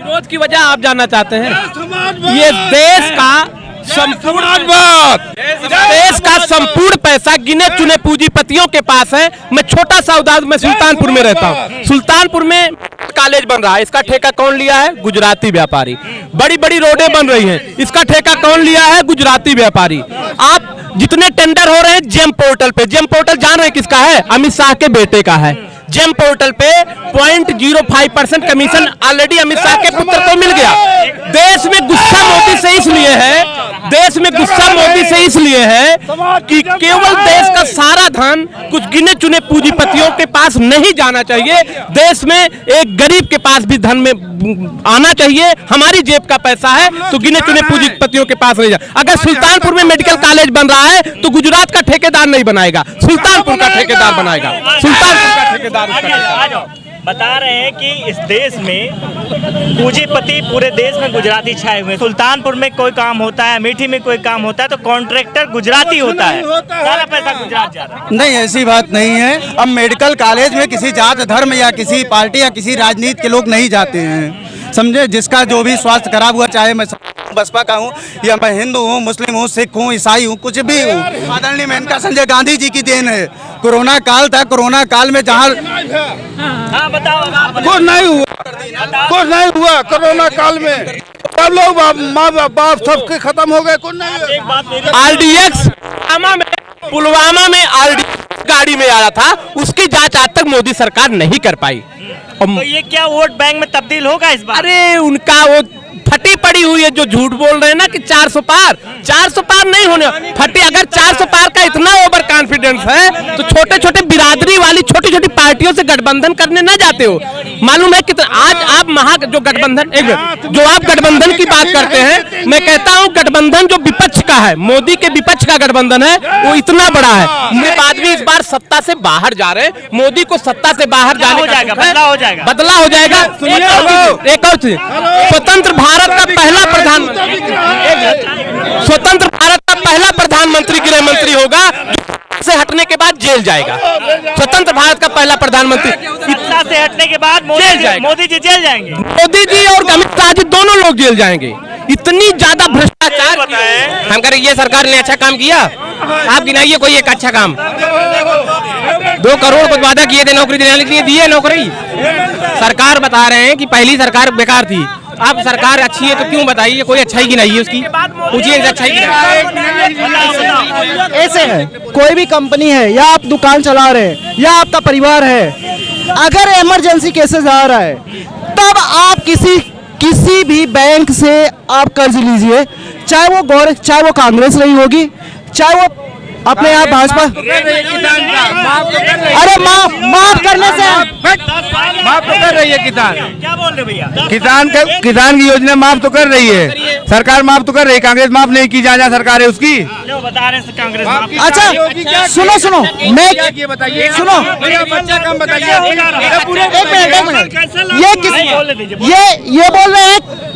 विरोध की वजह आप जानना चाहते हैं? ये देश का संपूर्ण पैसा गिने चुने पूंजीपतियों के पास है। मैं छोटा सा उदाहरण, मैं सुल्तानपुर में रहता हूँ। सुल्तानपुर में कॉलेज बन रहा है, इसका ठेका कौन लिया है? गुजराती व्यापारी। बड़ी बड़ी रोडें बन रही हैं, इसका ठेका कौन लिया है? गुजराती व्यापारी। आप जितने टेंडर हो रहे हैं जेम पोर्टल पे, जेम पोर्टल जान रहे हैं किसका है? अमित शाह के बेटे का है। जेम पोर्टल पे 0.05% कमीशन ऑलरेडी अमित शाह के पुत्र को मिल गया। देश में गुस्सा मोदी से इसलिए है कि केवल देश का सारा धन कुछ गिने चुने पूंजीपतियों के पास नहीं जाना चाहिए। देश में एक गरीब के पास भी धन में आना चाहिए। हमारी जेब का पैसा है तो गिने चुने पूंजीपतियों के पास नहीं जाए। अगर सुल्तानपुर में मेडिकल कॉलेज बन रहा है तो गुजरात का ठेकेदार नहीं बनाएगा, सुल्तानपुर का ठेकेदार बनाएगा। सुल्तानपुर का ठेकेदार बता रहे हैं कि इस देश में पूंजीपति पूरे देश में गुजराती छाए हुए हैं। सुल्तानपुर में कोई काम होता है, अमेठी में कोई काम होता है तो कॉन्ट्रैक्टर गुजराती होता है, सारा पैसा गुजरात जा रहा है। नहीं, ऐसी बात नहीं है। अब मेडिकल कॉलेज में किसी जात धर्म या किसी पार्टी या किसी राजनीति के लोग नहीं जाते हैं, समझे। जिसका जो भी स्वास्थ्य खराब हुआ, चाहे मैं बसपा का हूँ या मैं हिंदू हूँ, मुस्लिम हूँ, सिख हूँ, ईसाई हूँ, कुछ भी हूँ, आदरणीय मेनका संजय गांधी जी की देन है। कोरोना काल था, कोरोना काल में जहाँ कुछ नहीं हुआ कोरोना काल में, सब लोग माँ बाप सबके खत्म हो गए, कुछ नहीं। RDX पुलवामा में RDX गाड़ी में आ रहा था, उसकी जांच आज तक मोदी सरकार नहीं कर पाई। तो ये क्या वोट बैंक में तब्दील होगा इस बार? अरे उनका वो फटी पड़ी हुई है जो झूठ बोल रहे हैं ना कि 400 पार नहीं होने फटी। अगर 400 पार का इतना ओवर कॉन्फिडेंस है तो छोटे छोटे बिरादरी वाली छोटी छोटी पार्टियों से गठबंधन करने न जाते हो? मालूम है कितना आज आप जो गठबंधन जो आप गठबंधन की बात करते हैं, मैं कहता हूं गठबंधन जो विपक्ष का है, मोदी के विपक्ष का गठबंधन है, वो इतना बड़ा है। उसके बाद भी इस बार सत्ता से बाहर जा रहे हैं। मोदी को सत्ता से बाहर जाने का बदला हो जाएगा। एक और चीज, स्वतंत्र भारत का पहला प्रधानमंत्री गृह मंत्री होगा, से हटने के बाद जेल जाएगा। स्वतंत्र भारत का पहला प्रधानमंत्री सत्ता से हटने के बाद मोदी जी जेल जाएंगे। मोदी जी और अमित शाह जी दोनों लोग जेल जाएंगे। इतनी ज्यादा भ्रष्टाचार हम करें। ये सरकार ने अच्छा काम किया? आप गिनाइए कोई एक अच्छा काम। 2 करोड़ कुछ वादा किए थे नौकरी दिलाने के लिए, दिए नौकरी? सरकार बता रहे हैं कि पहली सरकार बेकार थी। आप सरकार अच्छी है तो क्यों बताइए, कोई अच्छाई गिनाइए उसकी, पूछिए अच्छाई ऐसे है। कोई भी कंपनी है या आप दुकान चला रहे हैं या आपका परिवार है, अगर इमरजेंसी केसेस आ रहा है तब आप किसी भी बैंक से आप कर्ज लीजिए, चाहे वो कांग्रेस रही होगी, चाहे वो अपने यहाँ भाजपा। अरे माफ करने से माफ तो कर रही है किसान। क्या बोल रहे भैया? किसान की योजना माफ तो कर रही है सरकार, माफ तो कर रही है। कांग्रेस माफ नहीं की, जहाँ सरकार है उसकी जो बता रहे हैं कांग्रेस माफ। अच्छा सुनो मैं बताइए, सुनो बच्चा कम बताइए। एक मिनट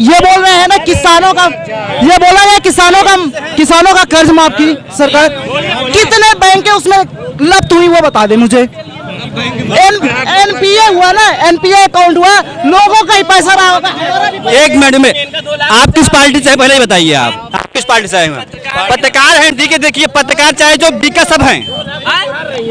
ये बोल रहे हैं ना किसानों का, ये बोला है किसानों का कर्ज माफ की सरकार। कितने बैंक है उसमें लब्ध हुई वो बता दे मुझे। एनपीए हुआ ना, एनपीए अकाउंट हुआ, लोगों का ही पैसा रहा होगा। एक मिनट में आप किस पार्टी से पहले ही बताइए, आप किस पार्टी से आए हैं? पत्रकार हैं, देखिए पत्रकार चाहे जो बीका सब हैं,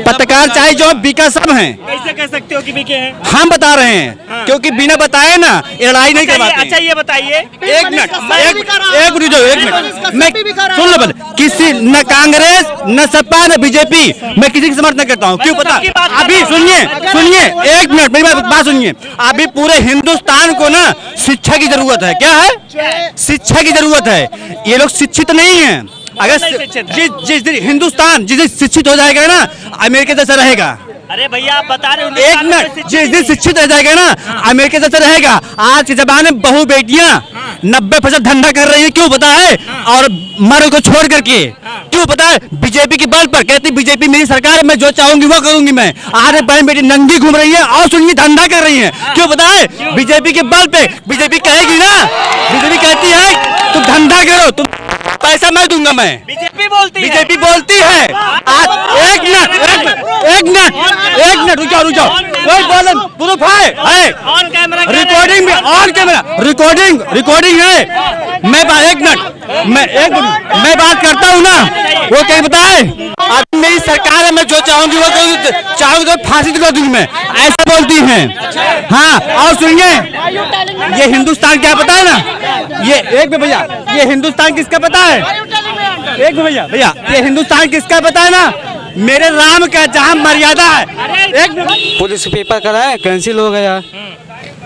पत्रकार चाहे जो बीका सब हैं। कैसे कह सकते हो कि बीके हैं? हम बता रहे हैं क्योंकि बिना बताए ना लड़ाई नहीं करवाते। अच्छा ये बताइए, एक मिनट मैं सुन लो पहले। किसी न कांग्रेस न सपा न बीजेपी, मैं किसी की समर्थन करता हूँ। क्यों पता? अभी सुनिए एक मिनट मेरी बात सुनिए। अभी पूरे हिंदुस्तान को ना शिक्षा की जरूरत है। क्या है? शिक्षा की जरूरत है। ये लोग शिक्षित नहीं है। अगर जिस दिन हिंदुस्तान जिस दिन शिक्षित हो जाएगा ना, अमेरिका जैसा रहेगा। अरे भैया आप बता रहे हो एक मिनट, जिस दिन शिक्षित हो जाएगा ना, अमेरिका जैसा रहेगा। आज के जमाने में बहु बेटियां 90% धंधा कर रही है। क्यों पता है? और मर्द को छोड़ करके क्यों पता है? बीजेपी की बल पर कहती बीजेपी मेरी सरकार है, मैं जो चाहूंगी वो करूंगी। मैं आज बहन बेटी नंगी घूम रही है और सुनिए धंधा कर रही है। क्यों पता है? बीजेपी के बल पे। बीजेपी कहेगी ना, बीजेपी कहती है तुम धंधा करो, तुम पैसा मैं दूंगा मैं। बीजेपी बोलती है। बीजेपी बोलती है। आज एक मिनट रुक जाओ कोई बोले प्रूफ है ऑन कैमरा रिकॉर्डिंग में ऑन कैमरा रिकॉर्डिंग है। मैं बात करता हूँ ना, वो क्या बताए अब मेरी सरकार है, मैं जो चाहूंगी वो चाहूंगी तो फांसी दिला दूंगी मैं, ऐसा बोलती हैं। हाँ और सुनिए, ये हिंदुस्तान क्या पता है ना, ये एक मिनट भैया, ये हिंदुस्तान किसका पता है, एक मिनट भैया ये हिंदुस्तान किसका पता है ना, मेरे राम का जहाँ मर्यादा है। एक पुलिस पेपर कराए कैंसिल हो गया,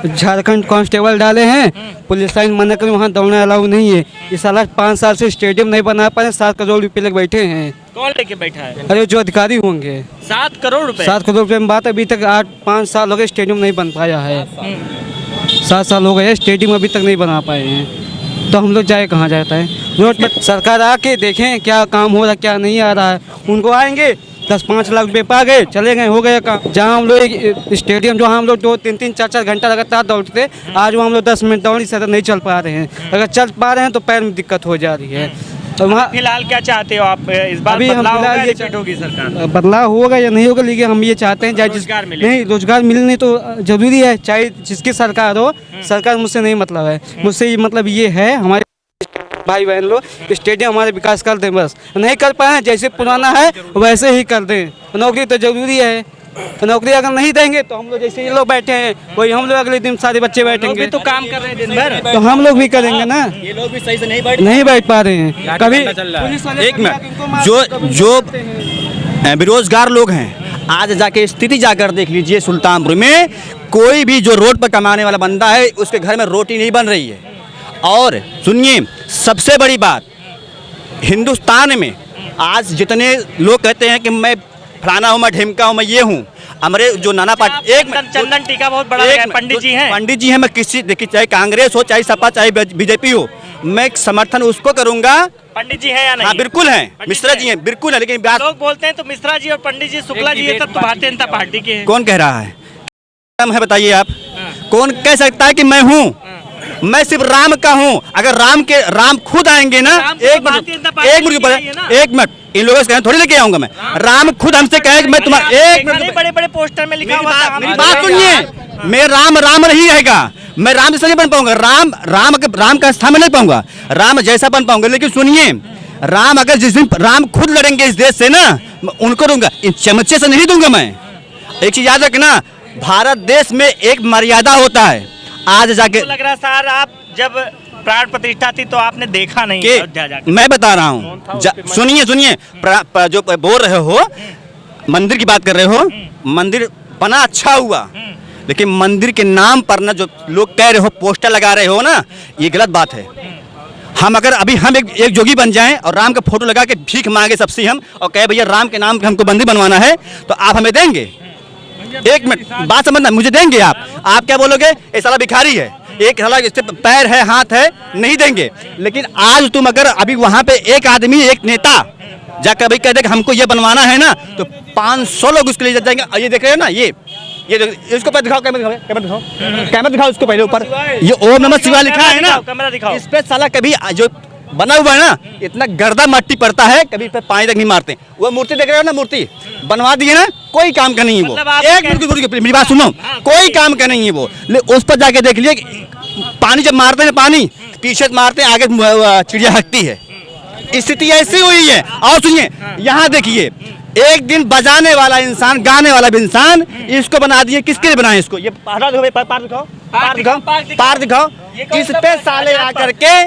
झारखंड कांस्टेबल डाले हैं, पुलिस लाइन मना कर वहाँ दौड़ना अलाउ नहीं है। इस साल 5 साल से स्टेडियम नहीं बना पाए, 7 करोड़ रुपए लग बैठे हैं। कौन लेके बैठा है? अरे जो अधिकारी होंगे। 7 करोड़ रुपए। 7 करोड़ रुपए में बात, अभी तक 8-5 साल हो गए स्टेडियम नहीं बन पाया है। 7 साल हो गए स्टेडियम अभी तक नहीं बना पाए हैं, तो हम लोग जाए कहाँ जाता है। रोड पर सरकार आके देखें क्या काम हो रहा क्या नहीं आ रहा है। उनको आएंगे 10-5 लाख रुपए पा गए, चले गए, हो गया काम। जहाँ हम लोग स्टेडियम जो हम लोग 2-3 4 घंटा लगातार दौड़ते थे, आज वो हम लोग 10 मिनट दौड़ी से नहीं चल पा रहे हैं। अगर चल पा रहे हैं तो पैर में दिक्कत हो जा रही है। तो वहाँ फिलहाल क्या चाहते हो आप, इस बार अभी हम बदलाव होगा, फिलहाल ये रिपीट होगी सरकार? बदलाव होगा या नहीं होगा, लेकिन हम ये चाहते हैं रोजगार मिले। नहीं, रोजगार मिलने तो जरूरी है, चाहे जिसकी सरकार हो। सरकार मुझसे नहीं मतलब है, मुझसे ये मतलब ये है हमारे भाई बहन लोग स्टेडियम हमारे विकास कर दें, बस नहीं कर पाए जैसे पुराना है वैसे ही कर दें। नौकरी तो जरूरी है, तो नौकरी अगर नहीं देंगे तो हम लोग जैसे ये लोग बैठे हैं वही हम लोग अगले दिन सारे बच्चे बैठेंगे, तो काम कर रहे हैं दिन भर, तो हम लोग भी करेंगे ना। ये लोग भी सही से नहीं बैठ पा रहे हैं कभी। एक मिनट, जो बेरोजगार लोग हैं आज जाके स्थिति जाकर देख लीजिए, सुल्तानपुर में कोई भी जो रोड पर कमाने वाला बंदा है उसके घर में रोटी नहीं बन रही है। और सुनिए सबसे बड़ी बात, हिंदुस्तान में आज जितने लोग कहते हैं कि मैं फलाना हूँ, मैं ढिमका हूँ, मैं ये हूँ, हमारे जो नाना पार्टी एक चंदन टीका बहुत बड़ा लगा है, पंडित जी हैं। मैं किसी देखिए चाहे कांग्रेस हो चाहे सपा चाहे बीजेपी हो, मैं समर्थन उसको करूंगा। पंडित जी है या नहीं? हाँ बिल्कुल है, मिश्रा जी हैं बिल्कुल है, लेकिन बात लोग बोलते हैं तो मिश्रा जी और पंडित जी, शुक्ला जी ये सब तो भारतीय जनता पार्टी के हैं। कौन कह रहा है? बताइए आप, कौन कह सकता है कि मैं हूँ? मैं सिर्फ राम का हूँ। अगर राम खुद आएंगे ना, एक मिनट इन लोगों से थोड़ी लेके आऊंगा मैं। राम खुद हमसे कहे कि मैं तुम्हारा एक मिनट, बड़े पोस्टर में लिखा हुआ था, मेरी बात सुनिए, मैं राम नहीं रहेगा, मैं राम जैसा नहीं बन पाऊंगा। राम का स्थान में नहीं पाऊंगा, राम जैसा बन पाऊंगा। लेकिन सुनिए, राम अगर जिस दिन राम खुद लड़ेंगे इस देश से ना, उनको दूंगा, इन चमचे से नहीं दूंगा मैं। एक चीज याद रखना, भारत देश में एक मर्यादा होता है। आज जाके लग रहा सर, आप जब प्राण प्रतिष्ठा थी तो आपने देखा नहीं अयोध्या जाके। मैं बता रहा हूँ, सुनिए जो बोल रहे हो, मंदिर की बात कर रहे हो, मंदिर बना अच्छा हुआ, लेकिन मंदिर के नाम पर ना जो लोग कह रहे हो, पोस्टर लगा रहे हो ना, ये गलत बात है। हम एक जोगी बन जाएं और राम का फोटो लगा के भीख मांगे सबसे हम, और कहे भैया राम के नाम पे हमको मंदिर बनवाना है, तो आप हमें देंगे? एक मिनट बात समझना, मुझे देंगे आप क्या बोलोगे? ये साला भिखारी है, एक साला इससे पैर है हाथ है, नहीं देंगे। लेकिन आज तुम अगर अभी वहां पे एक आदमी, एक नेता जाकर भाई कह दे कि हमको ये बनवाना है ना, तो 500 लोग उसके लिए जाएंगे। ये देख रहे हो ना, ये इसको पहले दिखाओ, कैमरा दिखाओ उसको पहले ऊपर, ये ओम नमः शिवाय लिखा है ना, कैमरा दिखाओ। इस पे साला कभी जो बना हुआ है ना, इतना गर्दा मट्टी पड़ता है, कभी पे पानी तक नहीं मारते। वो मूर्ति देख रहे हो ना, मूर्ति बनवा दिए ना, कोई काम का नहीं है वो। एक मिनट मेरी बात सुनो, कोई काम का नहीं है वो। उस पर जाके देख लिए, पानी जब मारते हैं पानी पीछे मारते हैं, आगे चिड़िया हटती है। स्थिति ऐसी हुई है। और सुनिए, यहाँ देखिए, एक दिन बजाने वाला इंसान, गाने वाला भी इंसान, इसको बना दिए। किसके लिए बनाए इसको? ये पार दिखाओ। इस पे साले आकर के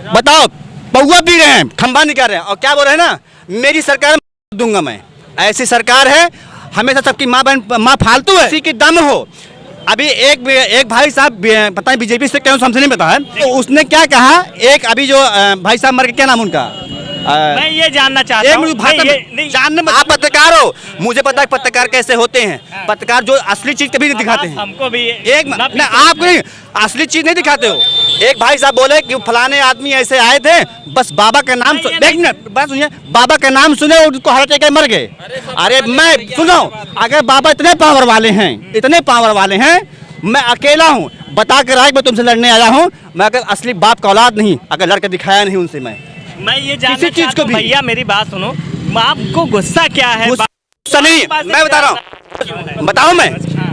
बताओ, पौवा पी रहे हैं, खंबा निकाल रहे हैं, और क्या बोल रहे हैं ना, मेरी सरकार दूंगा मैं। ऐसी सरकार है, हमेशा सबकी माँ फालतू है, किसी की दम हो। अभी एक भाई साहब पता है बीजेपी से क्यों, हमसे नहीं पता है, तो उसने क्या कहा, एक अभी जो भाई साहब मर के, क्या नाम उनका, मैं ये जानना चाहता हूँ। आप पत्रकार हो, मुझे पता है पत्रकार कैसे होते हैं। पत्रकार जो असली चीज कभी नहीं दिखाते हैं। हमको भी आप नहीं असली चीज नहीं दिखाते हो। एक भाई साहब बोले कि फलाने आदमी ऐसे आए थे, बस बाबा का नाम बस सुनिए, बाबा का नाम सुने उनको हार्ट अटैक मर गए। अरे मैं सुनो, अगर बाबा इतने पावर वाले हैं, मैं अकेला हूँ, बता कर आए मैं तुमसे लड़ने आया हूँ। मैं अगर असली बाप का औलाद नहीं, अगर लड़के दिखाया नहीं उनसे, मैं मैं ये जानना किसी चीज चाहता को हूं, भी। भैया मेरी बात सुनो, आपको गुस्सा क्या है? गुस्सा नहीं, मैं बता रहा हूँ,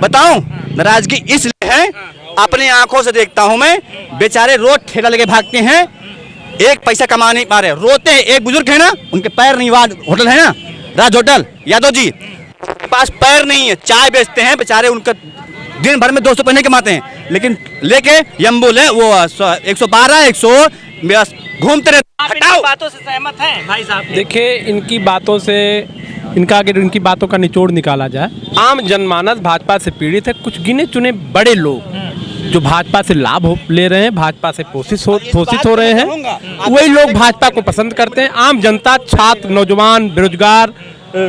बताऊं नाराजगी इसलिए है, अपनी आंखों से देखता हूं मैं, बेचारे रोज ठेला लेके भागते हैं, एक पैसा कमा नहीं पा रहे, रोते हैं। एक बुजुर्ग है ना, उनके पैर नहीं, वाद होटल है ना, राज होटल, यादव जी के पास पैर नहीं है, चाय बेचते हैं बेचारे, उनका दिन भर में 200 रुपये कमाते हैं, लेकिन लेके यम्बुल है वो 112 100 घूमते रहते। आप इनकी बातों से सहमत हैं भाई साहब? देखिए, इनकी बातों से अगर इनकी बातों का निचोड़ निकाला जाए, आम जनमानस भाजपा से पीड़ित है। कुछ गिने चुने बड़े लोग जो भाजपा से लाभ ले रहे हैं, भाजपा से पोषित हो रहे हैं, वही लोग भाजपा को पसंद करते हैं। आम जनता, छात्र, नौजवान, बेरोजगार,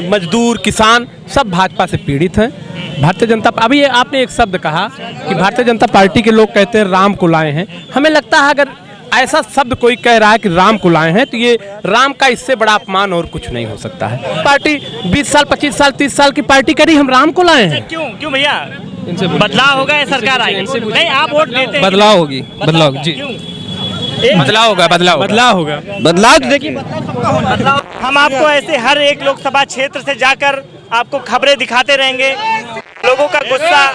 मजदूर, किसान सब भाजपा से पीड़ित हैं। भारतीय जनता, अभी आपने एक शब्द कहा कि भारतीय जनता पार्टी के लोग कहते हैं राम को लाए हैं। हमें लगता है अगर ऐसा शब्द कोई कह रहा है कि राम को लाए हैं, तो ये राम का इससे बड़ा अपमान और कुछ नहीं हो सकता है। पार्टी 20 साल 25 साल 30 साल की पार्टी करी, हम राम को लाए हैं। क्यों भैया? बदलाव होगा या सरकार आएगी? नहीं, आप वोट देते हैं। बदलाव होगी, बदलाव जी, बदलाव होगा, बदलाव तो देखिए, हम आपको ऐसे हर एक लोकसभा क्षेत्र से जाकर आपको खबरें दिखाते रहेंगे। लोगों का गुस्सा,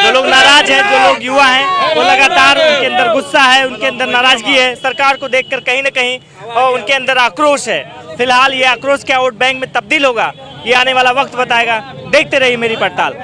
जो लोग नाराज हैं, जो लोग युवा हैं, वो लगातार उनके अंदर गुस्सा है, उनके अंदर नाराजगी है सरकार को देखकर कहीं न कहीं, और उनके अंदर आक्रोश है। फिलहाल ये आक्रोश क्या वोट बैंक में तब्दील होगा, ये आने वाला वक्त बताएगा। देखते रहिए मेरी पड़ताल।